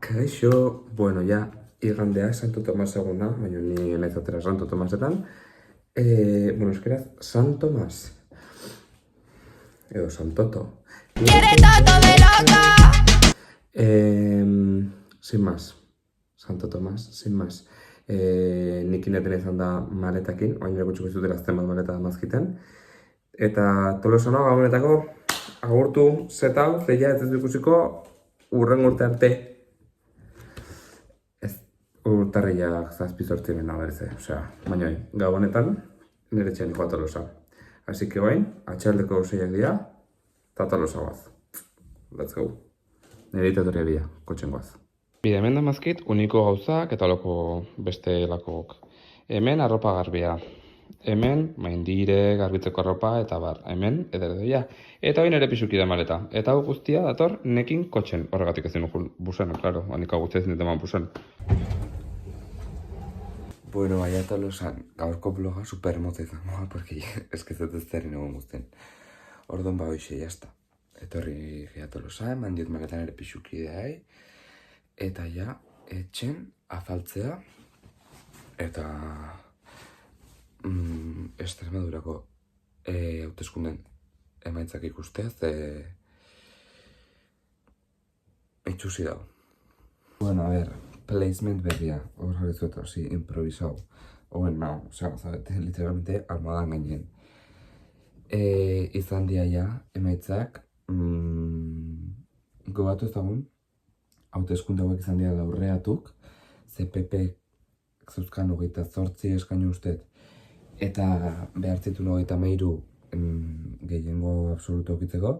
Kaixo, bueno, ja, igandea Santo Tomas eguna, baina ni naiz atera Santo Tomasetan. Bueno, euskeraz, San Tomas. Edo Santoto. ¡Quiere todo de loca! Sin más. Santo Tomas, sin más. Nik ineten izan da maletakin, baina gutxiko izutera azten bat maleta mazkiten. Eta Tolosano gabonetako agurtu zetau, zeia ez ikusiko urren urte arte. Ez urtarriak zazpizortzi bena berze, osea, baina gabonetan nire txen joa Tolosa. Así que bain, atxaldeko zeiak dira, eta Tolosa guaz. Let's go. Nire itatorria bia, kotxen guaz. Bide, hemen da mazkit, uniko gauzak eta loko beste lakok. Hemen arropa garbia. Hemen, maindire, garbitzeko arropa, eta bar, hemen, ederdeia. Eta hori nire pixuki da maleta. Eta hau guztia dator nekin kotxen. Horregatik ezin nukun busen, klaro. Hanik hau guztia ezin diteman busen. Bueno, baina Tolosan, gaurko bloga supermote izango, porque es que ez zerren egon guztien. Orduan ba hoxe, jazta. Etorri gira Tolosa, eman diot maletan ere pixuki ideai. Eta ja, etxen afaltzea. Eta Extremadurako hauteskunden emaitzak ikustez itxusi dago. Bueno, a ver, placement berria, hor jarrizuet hasi, improvisau. Oen nao, osea, zabete, literalmente almohadan gainen. Izan dia ja, emaitzak, gobatu ezagun, hauteskunde hauek izan dira laurreatuk, CPP zeuzkan 28 eskainu ustet, eta behartzitun 33 gehiengo absoluto okitzeko,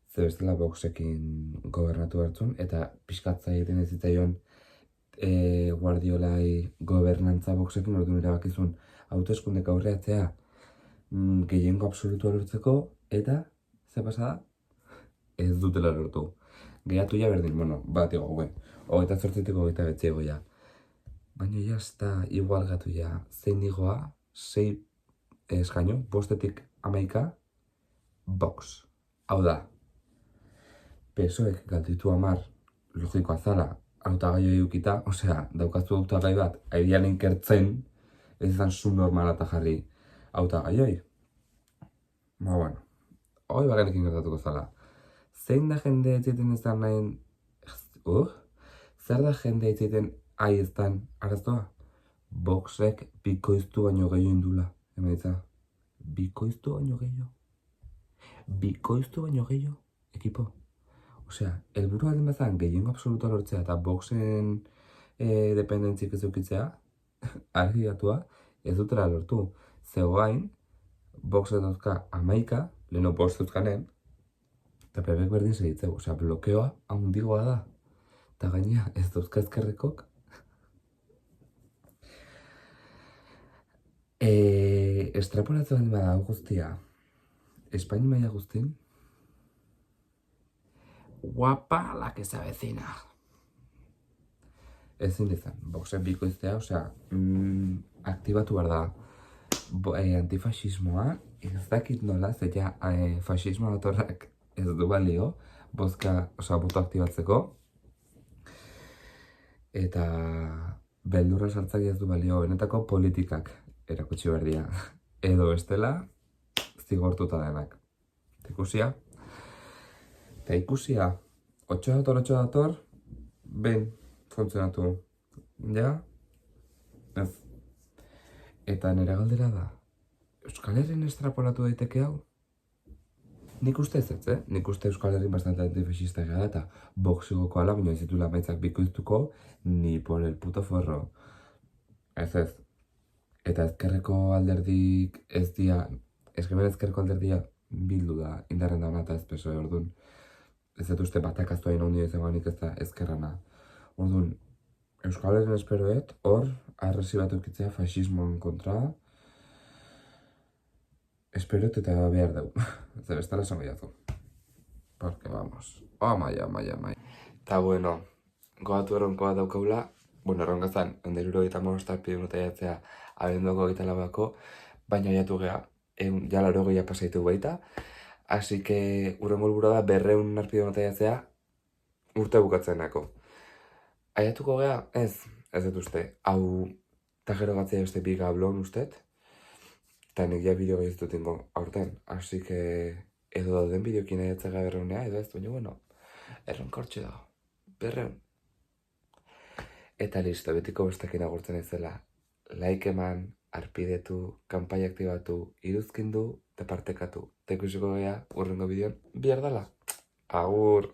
ze bestela Voxekin gobernatu hartzun, eta pixkatza egiten ez zitzaion Guardiolai gobernantza Voxekin orduan erabakizun hauteskundek aurreatzea gehiengo absolutua lortzeko, eta ze pasada? Ez dutela lortu. Gehiatu ja berdin, bueno, bat ego, 28-tik 29 ja. Baina jazta igual gatu ja, zein digoa, 6 eskaino, 5-tik 11 Vox. Hau da, PSOEk galditu 10, logikoa zala, hautagai edukita, osea, daukazu hautagai bat, airean inkertzen, ez izan zu normala eta jarri hautagaioi. Ba, bueno, hoi bagenekin gertatuko zala. Zein da jende etxeten izan nahin, zer da jende etxeten aiztan arazoa? Voxek bikoiztu baino gehiago indula, emaitza. Bikoiztu baino gehiago. Bikoiztu baino gehiago, ekipo. Osea, helburu alden bazan gehiengo absoluta lortzea eta Voxen dependentzik ez eukitzea, argi datua, ez dutela lortu. Zegoain, Voxen dauzka 11, leheno 5 zeuzkanen, eta PPek berdin segitzeu. Osea, blokeoa handigoa da. Eta gaina, ez dauzka ezkerrekok. Estrapolatzen baldin bada guztia, Espaini maila guztien, guapa la que se avecina. Ezin izan, Voxen bikoiztea, osea, aktibatu behar da antifasismoa, ez dakit nola, zeia fasismoa datorrak ez du balio, bozka, osea, boto aktibatzeko, eta beldurra sartzak ez du balio, benetako politikak erakutsi berdia. Edo bestela, zigortuta denak. Ikusia? Eta ikusia, 8 dator, ben, funtzionatu. Ja? Ez. Eta nire galdera da, Euskal Herrin estrapolatu daiteke hau? Nik uste ez ez, Nik uste Euskal Herrin bastante antifasista gara eta Voxigoko ala, baina ez ditula maitzak bikoiztuko, ni por el puto forro. Ez. Eta ezkerreko alderdik ez dia, ezkerreko alderdia bildu da, indarren dauna eta ez PSOE, orduan. Ez dut uste batak aztua inondia izangoanik ez da ezkerrana. Orduan, Euskal Herrin esperoet, hor, arresi bat eukitzea fasismoan kontra, esperoet eta behar dugu. Ez da bestala esango jazu. Porque vamos, amai. Eta bueno, goatu erronko bat daukaula, bueno, erronka zan, enderuro eta monostak pide jatzea abenduako gitalabako, baina jatu geha, ja laro gehiak pasaitu baita. Así que urrengo helburua da 200 arpide nota jatzea urte bukatzenako. Aiatuko gea? Ez dut uste. Hau, eta gero gatzea beste bi gablon ustet. Eta nik ja bideo gehiago dut ingo aurten. Así que edo dauden bideokin aiatzega berreunea, edo ez, baina bueno, erronkortxe da. Berreun. Eta listo, betiko bestekin agurtzen ezela. Like eman, arpidetu, kanpai aktibatu, iruzkindu, eta partekatu. Eta ikusiko gea, urrengo bideon, bihar dala. Agur!